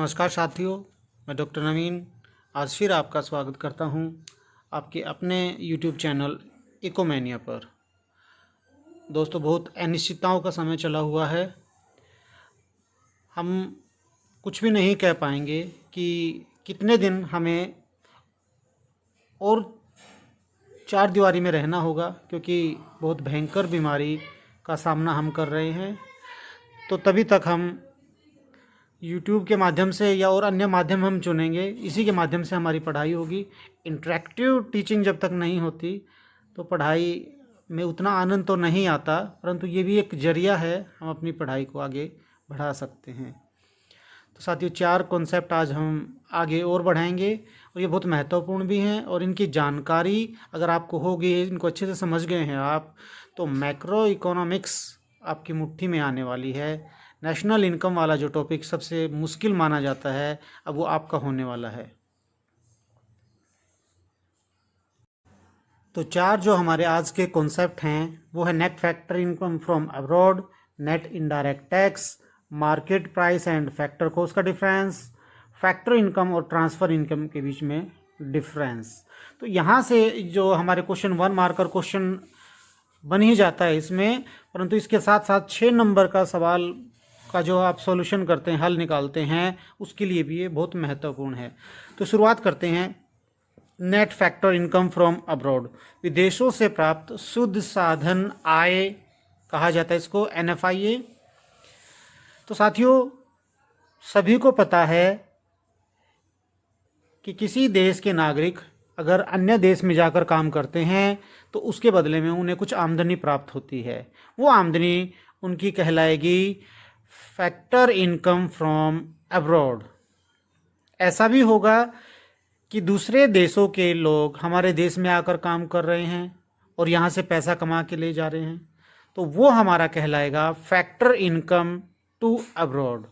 नमस्कार साथियों, मैं डॉक्टर नवीन आज फिर आपका स्वागत करता हूं आपके अपने YouTube चैनल इकोमैनिया पर। दोस्तों, बहुत अनिश्चितताओं का समय चला हुआ है। हम कुछ भी नहीं कह पाएंगे कि कितने दिन हमें और चार दीवारी में रहना होगा, क्योंकि बहुत भयंकर बीमारी का सामना हम कर रहे हैं। तो तभी तक हम YouTube के माध्यम से या और अन्य माध्यम हम चुनेंगे, इसी के माध्यम से हमारी पढ़ाई होगी। इंटरेक्टिव टीचिंग जब तक नहीं होती तो पढ़ाई में उतना आनंद तो नहीं आता, परंतु ये भी एक जरिया है, हम अपनी पढ़ाई को आगे बढ़ा सकते हैं। तो साथियों, 4 कॉन्सेप्ट आज हम आगे और बढ़ाएंगे और ये बहुत महत्वपूर्ण भी हैं, और इनकी जानकारी अगर आपको होगी, इनको अच्छे से समझ गए हैं आप, तो मैक्रो इकोनॉमिक्स आपकी मुट्ठी में आने वाली है। नेशनल इनकम वाला जो टॉपिक सबसे मुश्किल माना जाता है, अब वो आपका होने वाला है। तो 4 जो हमारे आज के कॉन्सेप्ट हैं वो है net factor income from abroad, net indirect tax, market price and factor cost का डिफरेंस, फैक्टर इनकम और ट्रांसफ़र इनकम के बीच में डिफरेंस। तो यहाँ से जो हमारे क्वेश्चन 1 मार्कर क्वेश्चन बन ही जाता है इसमें, परंतु इसके साथ साथ 6 नंबर का सवाल का जो आप सॉल्यूशन करते हैं, हल निकालते हैं, उसके लिए भी ये बहुत महत्वपूर्ण है। तो शुरुआत करते हैं। Net factor income from abroad, विदेशों से प्राप्त शुद्ध साधन आय कहा जाता है इसको, NFIA। तो साथियों, सभी को पता है कि किसी देश के नागरिक अगर अन्य देश में जाकर काम करते हैं तो उसके बदले में उन्हें कुछ आमदनी प्राप्त होती है। वो आमदनी उनकी कहलाएगी फैक्टर इनकम फ्रॉम अब्रॉड। ऐसा भी होगा कि दूसरे देशों के लोग हमारे देश में आकर काम कर रहे हैं और यहाँ से पैसा कमा के ले जा रहे हैं, तो वो हमारा कहलाएगा फैक्टर इनकम टू अब्रॉड।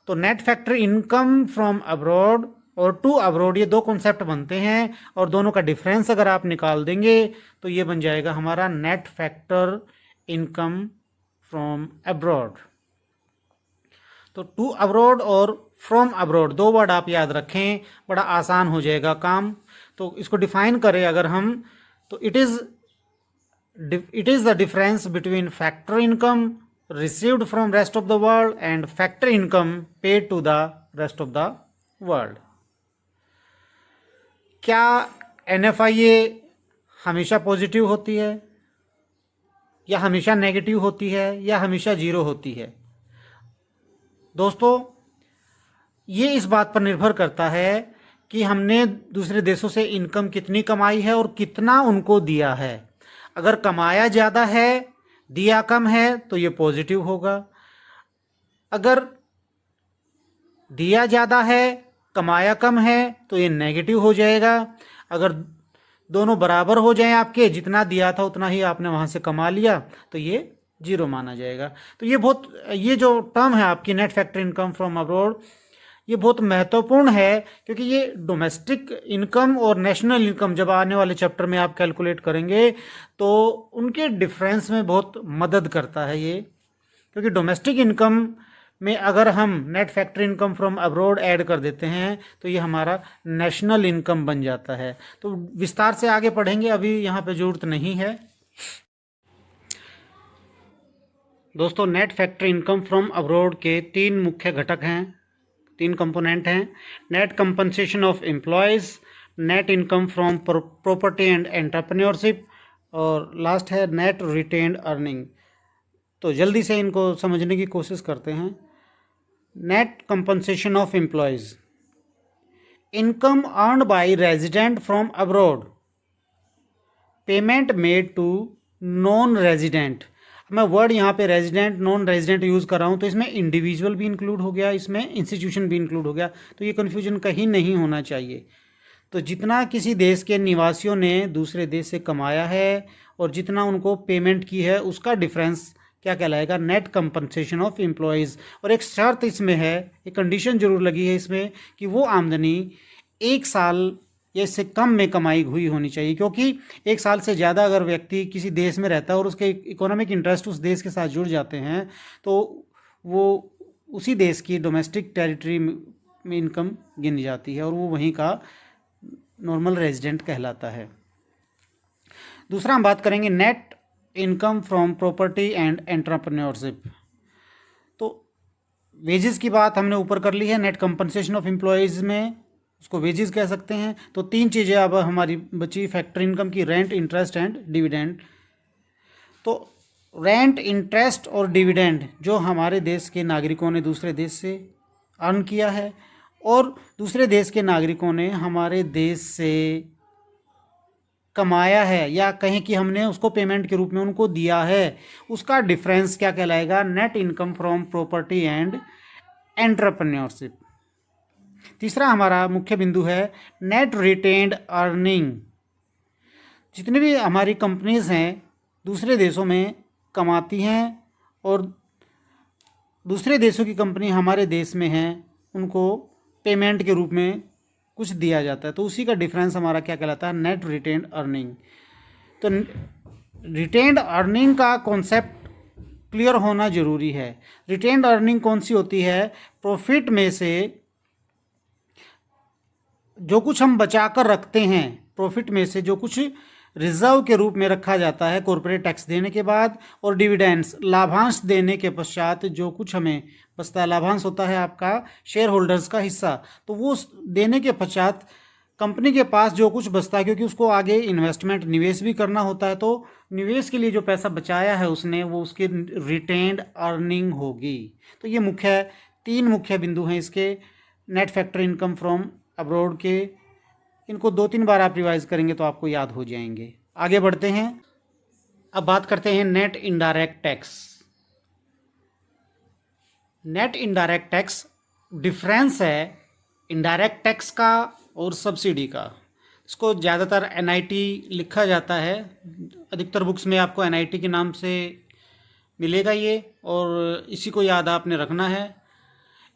तो net factor income from abroad और टू अब्रॉड, ये 2 कॉन्सेप्ट बनते हैं, और दोनों का डिफरेंस अगर आप निकाल देंगे तो ये बन जाएगा हमारा net factor income from abroad. तो टू अब्रॉड और फ्रॉम अब्रॉड 2 वर्ड आप याद रखें, बड़ा आसान हो जाएगा काम। तो इसको डिफाइन करें अगर हम, तो it is the difference between factor income received from rest of the world and factor income paid to the rest of the world. क्या NFIA हमेशा पॉजिटिव होती है, या हमेशा नेगेटिव होती है, या हमेशा जीरो होती है? दोस्तों, ये इस बात पर निर्भर करता है कि हमने दूसरे देशों से इनकम कितनी कमाई है और कितना उनको दिया है। अगर कमाया ज़्यादा है, दिया कम है, तो ये पॉजिटिव होगा। अगर दिया ज़्यादा है, कमाया कम है, तो ये नेगेटिव हो जाएगा। अगर दोनों बराबर हो जाएं, आपके जितना दिया था उतना ही आपने वहाँ से कमा लिया, तो ये जीरो माना जाएगा। तो ये जो टर्म है आपकी net factor income from abroad, ये बहुत महत्वपूर्ण है, क्योंकि ये डोमेस्टिक इनकम और नेशनल इनकम जब आने वाले चैप्टर में आप कैलकुलेट करेंगे तो उनके डिफरेंस में बहुत मदद करता है ये। क्योंकि डोमेस्टिक इनकम में अगर हम net factor income from abroad add कर देते हैं तो ये हमारा नेशनल इनकम बन जाता है। तो विस्तार से आगे पढ़ेंगे, अभी यहाँ पे जरूरत नहीं है। दोस्तों, net factor income from abroad के 3 मुख्य घटक हैं, 3 कंपोनेंट हैं। Net compensation of employees, net income from property and entrepreneurship, और लास्ट है नेट रिटेन्ड अर्निंग। तो जल्दी से इनको समझने की कोशिश करते हैं। Net compensation of employees, income earned by resident from abroad, payment made to non resident. मैं वर्ड यहाँ पे रेजिडेंट नॉन रेजिडेंट यूज़ कर रहा हूँ, तो इसमें इंडिविजुअल भी इंक्लूड हो गया, इसमें इंस्टीट्यूशन भी इंक्लूड हो गया, तो ये कन्फ्यूजन कहीं नहीं होना चाहिए। तो जितना किसी देश के निवासियों ने दूसरे देश से कमाया है और जितना उनको पेमेंट की है, उसका डिफरेंस क्या कहलाएगा? Net compensation of employees. और एक शर्त इसमें है, एक कंडीशन जरूर लगी है इसमें, कि वो आमदनी 1 साल या इससे कम में कमाई हुई होनी चाहिए। क्योंकि 1 साल से ज़्यादा अगर व्यक्ति किसी देश में रहता है और उसके इकोनॉमिक इंटरेस्ट उस देश के साथ जुड़ जाते हैं, तो वो उसी देश की डोमेस्टिक टेरिटरी में इनकम गिनी जाती है और वो वहीं का नॉर्मल रेजिडेंट कहलाता है। दूसरा हम बात करेंगे net income from property and entrepreneurship. तो वेजेस की बात हमने ऊपर कर ली है, नेट कंपनसेशन ऑफ एम्प्लॉयज़ में उसको वेजेस कह सकते हैं। तो 3 चीज़ें अब हमारी बची फैक्टर इनकम की, रेंट, इंटरेस्ट एंड डिविडेंड। तो रेंट, इंटरेस्ट और डिविडेंड जो हमारे देश के नागरिकों ने दूसरे देश से अर्न किया है और दूसरे देश के नागरिकों ने हमारे देश से कमाया है या कहें कि हमने उसको पेमेंट के रूप में उनको दिया है, उसका डिफरेंस क्या कहलाएगा? Net income from property and entrepreneurship. तीसरा हमारा मुख्य बिंदु है नेट रिटेन्ड अर्निंग। जितनी भी हमारी कंपनीज हैं दूसरे देशों में कमाती हैं और दूसरे देशों की कंपनी हमारे देश में हैं, उनको पेमेंट के रूप में कुछ दिया जाता है, तो उसी का डिफरेंस हमारा क्या कहलाता है? Net retained earning. तो रिटेन्ड अर्निंग का कॉन्सेप्ट क्लियर होना ज़रूरी है। रिटेन्ड अर्निंग कौन सी होती है? प्रॉफिट में से जो कुछ हम बचा कर रखते हैं, प्रॉफिट में से जो कुछ रिजर्व के रूप में रखा जाता है कॉर्पोरेट टैक्स देने के बाद, और डिविडेंड्स, लाभांश देने के पश्चात जो कुछ हमें बचता है, लाभांश होता है आपका शेयर होल्डर्स का हिस्सा, तो वो देने के पश्चात कंपनी के पास जो कुछ बचता है, क्योंकि उसको आगे इन्वेस्टमेंट, निवेश भी करना होता है, तो निवेश के लिए जो पैसा बचाया है उसने, वो उसकी रिटेन्ड अर्निंग होगी। तो ये 3 मुख्य बिंदु हैं इसके, net factor income from abroad के। इनको 2-3 बार आप रिवाइज करेंगे तो आपको याद हो जाएंगे। आगे बढ़ते हैं, अब बात करते हैं net indirect tax. Net indirect tax difference है इनडायरेक्ट टैक्स का और सब्सिडी का। इसको ज़्यादातर NIT लिखा जाता है, अधिकतर बुक्स में आपको NIT के नाम से मिलेगा ये, और इसी को याद आपने रखना है।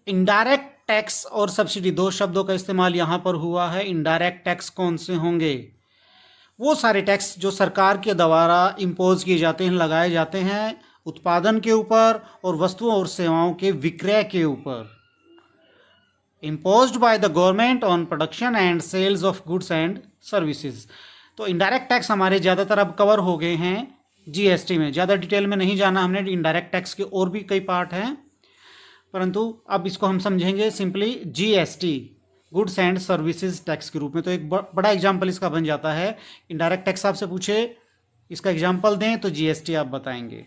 इनडायरेक्ट टैक्स और सब्सिडी 2 शब्दों का इस्तेमाल यहाँ पर हुआ है। इनडायरेक्ट टैक्स कौन से होंगे? वो सारे टैक्स जो सरकार के द्वारा इम्पोज किए जाते हैं, लगाए जाते हैं उत्पादन के ऊपर और वस्तुओं और सेवाओं के विक्रय के ऊपर। Imposed by the government on production and sales of goods and services. तो इनडायरेक्ट टैक्स हमारे ज़्यादातर अब कवर हो गए हैं GST में। ज़्यादा डिटेल में नहीं जाना हमने, इनडायरेक्ट टैक्स के और भी कई पार्ट हैं, परंतु अब इसको हम समझेंगे simply GST, goods and services tax के रूप में। तो एक बड़ा एग्जाम्पल इसका बन जाता है। इनडायरेक्ट टैक्स आपसे पूछे इसका एग्जाम्पल दें तो GST आप बताएंगे।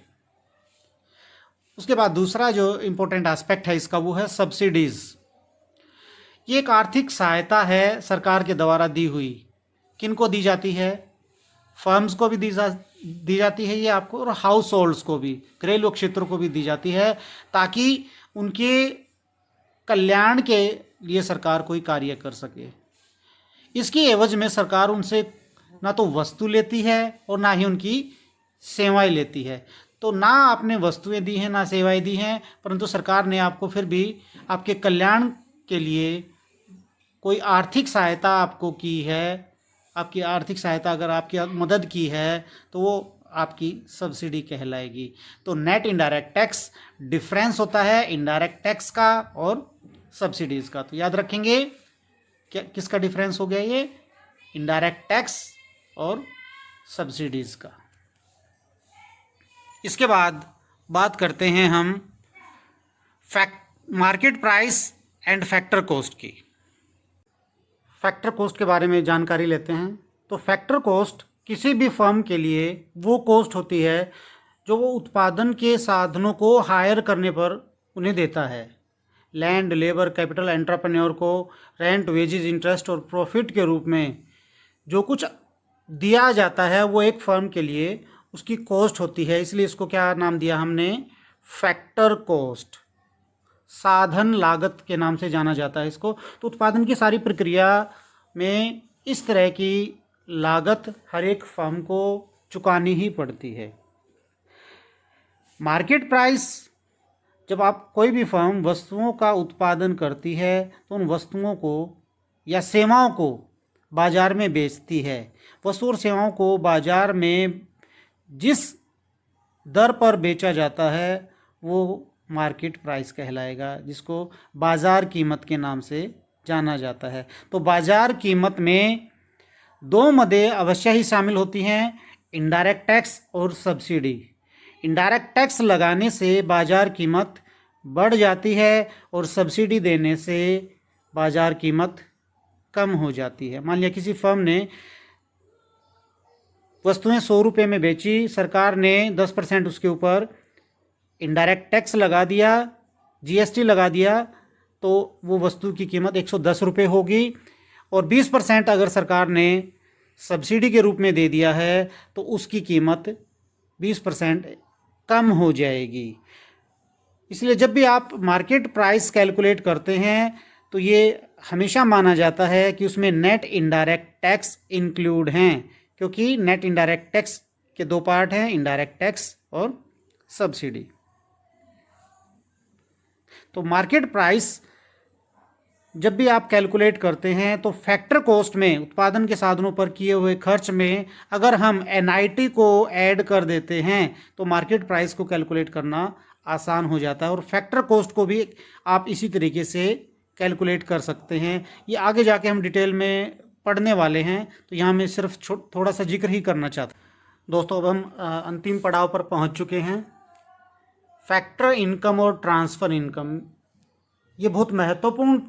उसके बाद दूसरा जो इम्पोर्टेंट एस्पेक्ट है इसका, वो है सब्सिडीज़। ये एक आर्थिक सहायता है सरकार के द्वारा दी हुई। किन को दी जाती है? फर्म्स को भी दी जाती है ये आपको, और हाउस होल्ड्स को भी, घरेलू क्षेत्रों को भी दी जाती है, ताकि उनके कल्याण के लिए सरकार कोई कार्य कर सके। इसकी एवज में सरकार उनसे ना तो वस्तु लेती है और ना ही उनकी सेवाएं लेती है। तो ना आपने वस्तुएं दी हैं ना सेवाएं दी हैं, परंतु सरकार ने आपको फिर भी आपके कल्याण के लिए कोई आर्थिक सहायता आपको की है। आपकी आर्थिक सहायता अगर आपकी मदद की है तो वो आपकी सब्सिडी कहलाएगी। तो नेट इनडायरेक्ट टैक्स डिफरेंस होता है इनडायरेक्ट टैक्स का और सब्सिडीज़ का। तो याद रखेंगे क्या किसका डिफरेंस हो गया ये? इनडायरेक्ट टैक्स और सब्सिडीज़ का। इसके बाद बात करते हैं हम market price and factor cost की। फैक्टर कॉस्ट के बारे में जानकारी लेते हैं। तो फैक्टर कॉस्ट किसी भी फर्म के लिए वो कॉस्ट होती है जो वो उत्पादन के साधनों को हायर करने पर उन्हें देता है। लैंड, लेबर, कैपिटल, एंटरप्रेन्योर को रेंट, वेजेस, इंटरेस्ट और प्रॉफिट के रूप में जो कुछ दिया जाता है वो एक फर्म के लिए उसकी कॉस्ट होती है। इसलिए इसको क्या नाम दिया हमने? फैक्टर कॉस्ट, साधन लागत के नाम से जाना जाता है इसको। तो उत्पादन की सारी प्रक्रिया में इस तरह की लागत हर एक फर्म को चुकानी ही पड़ती है। मार्केट प्राइस, जब आप कोई भी फर्म वस्तुओं का उत्पादन करती है तो उन वस्तुओं को या सेवाओं को बाजार में बेचती है। वस्तु और सेवाओं को बाजार में जिस दर पर बेचा जाता है वो मार्केट प्राइस कहलाएगा, जिसको बाज़ार कीमत के नाम से जाना जाता है। तो बाज़ार कीमत में दो मदें अवश्य ही शामिल होती हैं, इनडायरेक्ट टैक्स और सब्सिडी। इनडायरेक्ट टैक्स लगाने से बाज़ार कीमत बढ़ जाती है और सब्सिडी देने से बाज़ार कीमत कम हो जाती है। मान लिया किसी फर्म ने वस्तुएं 100 रुपये में बेची, सरकार ने 10% उसके ऊपर इनडायरेक्ट टैक्स लगा दिया, जीएसटी लगा दिया, तो वो वस्तु की कीमत 110 रुपये होगी। और 20% अगर सरकार ने सब्सिडी के रूप में दे दिया है तो उसकी कीमत 20% कम हो जाएगी। इसलिए जब भी आप मार्केट प्राइस कैलकुलेट करते हैं तो ये हमेशा माना जाता है कि उसमें नेट इनडायरेक्ट टैक्स इंक्लूड हैं, क्योंकि नेट इनडायरेक्ट टैक्स के दो पार्ट हैं, इनडायरेक्ट टैक्स और सब्सिडी। तो मार्केट प्राइस जब भी आप कैलकुलेट करते हैं तो फैक्टर कॉस्ट में, उत्पादन के साधनों पर किए हुए खर्च में अगर हम एनआईटी को ऐड कर देते हैं तो मार्केट प्राइस को कैलकुलेट करना आसान हो जाता है। और फैक्टर कॉस्ट को भी आप इसी तरीके से कैलकुलेट कर सकते हैं। ये आगे जाके हम डिटेल में पढ़ने वाले हैं, तो यहाँ मैं सिर्फ थोड़ा सा जिक्र ही करना चाहता हूँ। दोस्तों, अब हम अंतिम पड़ाव पर पहुँच चुके हैं, फैक्टर इनकम और ट्रांसफ़र इनकम। ये बहुत महत्वपूर्ण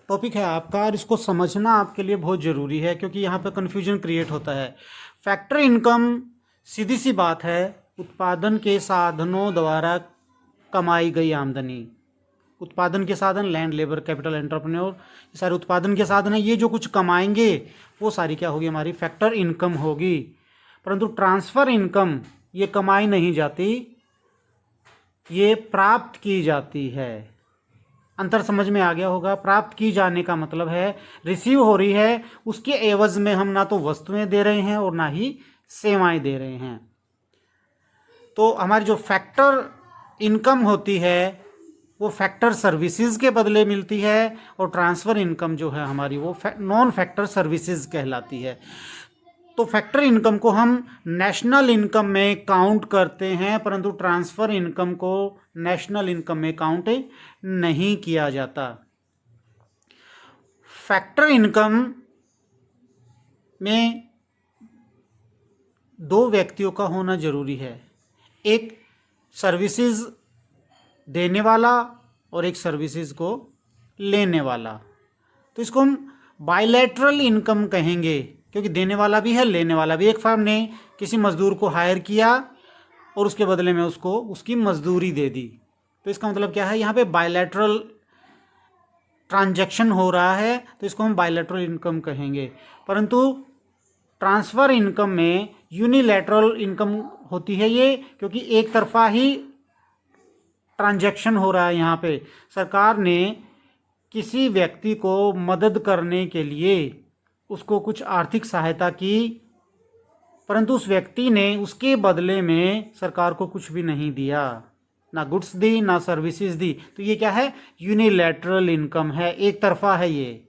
टॉपिक है आपका और इसको समझना आपके लिए बहुत ज़रूरी है, क्योंकि यहाँ पर कन्फ्यूजन क्रिएट होता है। फैक्टर इनकम सीधी सी बात है, उत्पादन के साधनों द्वारा कमाई गई आमदनी। उत्पादन के साधन, लैंड, लेबर, कैपिटल, एंटरप्रेन्योर, ये सारे उत्पादन के साधन हैं। ये जो कुछ कमाएंगे वो सारी क्या होगी, हमारी फैक्टर इनकम होगी। परंतु ट्रांसफ़र इनकम ये कमाई नहीं जाती, ये प्राप्त की जाती है। अंतर समझ में आ गया होगा। प्राप्त की जाने का मतलब है रिसीव हो रही है, उसके एवज में हम ना तो वस्तुएं दे रहे हैं और ना ही सेवाएं दे रहे हैं। तो हमारी जो फैक्टर इनकम होती है वो फैक्टर सर्विसेज के बदले मिलती है, और ट्रांसफ़र इनकम जो है हमारी वो नॉन फैक्टर सर्विसेज कहलाती है। तो फैक्टर इनकम को हम नेशनल इनकम में काउंट करते हैं, परंतु ट्रांसफ़र इनकम को नेशनल इनकम में काउंट नहीं किया जाता। फैक्टर इनकम में दो व्यक्तियों का होना जरूरी है, एक सर्विसेज देने वाला और एक सर्विसेज को लेने वाला। तो इसको हम बायलैटरल इनकम कहेंगे, क्योंकि देने वाला भी है, लेने वाला भी। एक फर्म ने किसी मजदूर को हायर किया और उसके बदले में उसको उसकी मजदूरी दे दी, तो इसका मतलब क्या है, यहाँ पे बायलैटरल ट्रांजैक्शन हो रहा है, तो इसको हम बायलैटरल इनकम कहेंगे। परंतु ट्रांसफ़र इनकम में यूनिलैटरल इनकम होती है ये, क्योंकि एक तरफा ही ट्रांजैक्शन हो रहा है। यहाँ पे सरकार ने किसी व्यक्ति को मदद करने के लिए उसको कुछ आर्थिक सहायता की, परंतु उस व्यक्ति ने उसके बदले में सरकार को कुछ भी नहीं दिया, ना गुड्स दी ना सर्विसेज दी। तो ये क्या है, यूनिलैटरल इनकम है, एक तरफा है। ये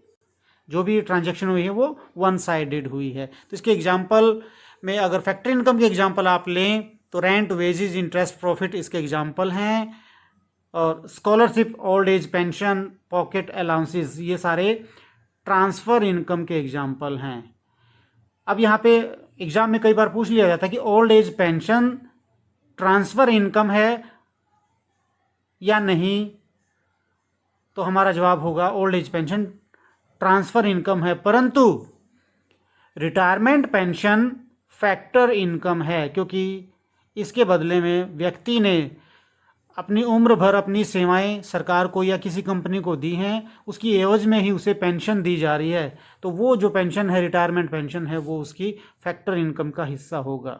जो भी ट्रांजैक्शन हुई है वो वन साइडेड हुई है। तो इसके एग्जांपल में अगर फैक्टर इनकम के एग्जांपल आप लें तो रेंट, वेजेस, इंटरेस्ट, प्रॉफिट इसके एग्जांपल हैं, और scholarship, old age pension, pocket allowances ये सारे ट्रांसफ़र इनकम के एग्जांपल हैं। अब यहाँ पे एग्जाम में कई बार पूछ लिया जाता है कि old age pension transfer income है या नहीं, तो हमारा जवाब होगा old age pension transfer income है, परंतु रिटायरमेंट पेंशन फैक्टर इनकम है, क्योंकि इसके बदले में व्यक्ति ने अपनी उम्र भर अपनी सेवाएं सरकार को या किसी कंपनी को दी हैं, उसकी एवज में ही उसे पेंशन दी जा रही है। तो वो जो पेंशन है, रिटायरमेंट पेंशन है, वो उसकी फैक्टर इनकम का हिस्सा होगा।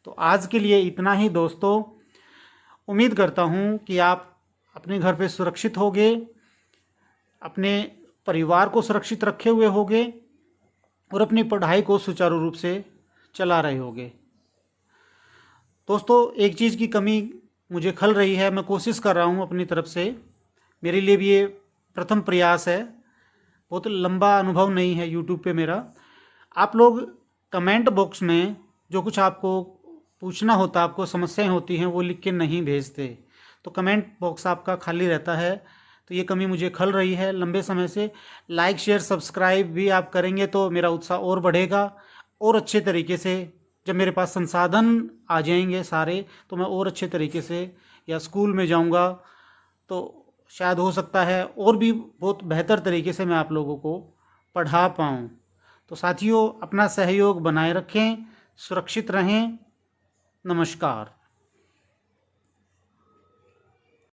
तो आज के लिए इतना ही दोस्तों। उम्मीद करता हूँ कि आप अपने घर पे सुरक्षित होगे, अपने परिवार को सुरक्षित रखे हुए होगे और अपनी पढ़ाई को सुचारू रूप से चला रहे होगे। दोस्तों, एक चीज़ की कमी मुझे खल रही है, मैं कोशिश कर रहा हूँ अपनी तरफ से, मेरे लिए भी ये प्रथम प्रयास है, बहुत लंबा अनुभव नहीं है यूट्यूब पे मेरा। आप लोग कमेंट बॉक्स में जो कुछ आपको पूछना होता, आपको समस्याएं होती हैं, वो लिख के नहीं भेजते। तो कमेंट बॉक्स आपका खाली रहता है, तो ये कमी मुझे खल रही है लंबे समय से। लाइक शेयर सब्सक्राइब भी आप करेंगे तो मेरा उत्साह और बढ़ेगा, और अच्छे तरीके से जब मेरे पास संसाधन आ जाएंगे सारे, तो मैं और अच्छे तरीके से या स्कूल में जाऊंगा, तो शायद हो सकता है और भी बहुत बेहतर तरीके से मैं आप लोगों को पढ़ा पाऊँ। तो साथियों, अपना सहयोग बनाए रखें, सुरक्षित रहें। नमस्कार।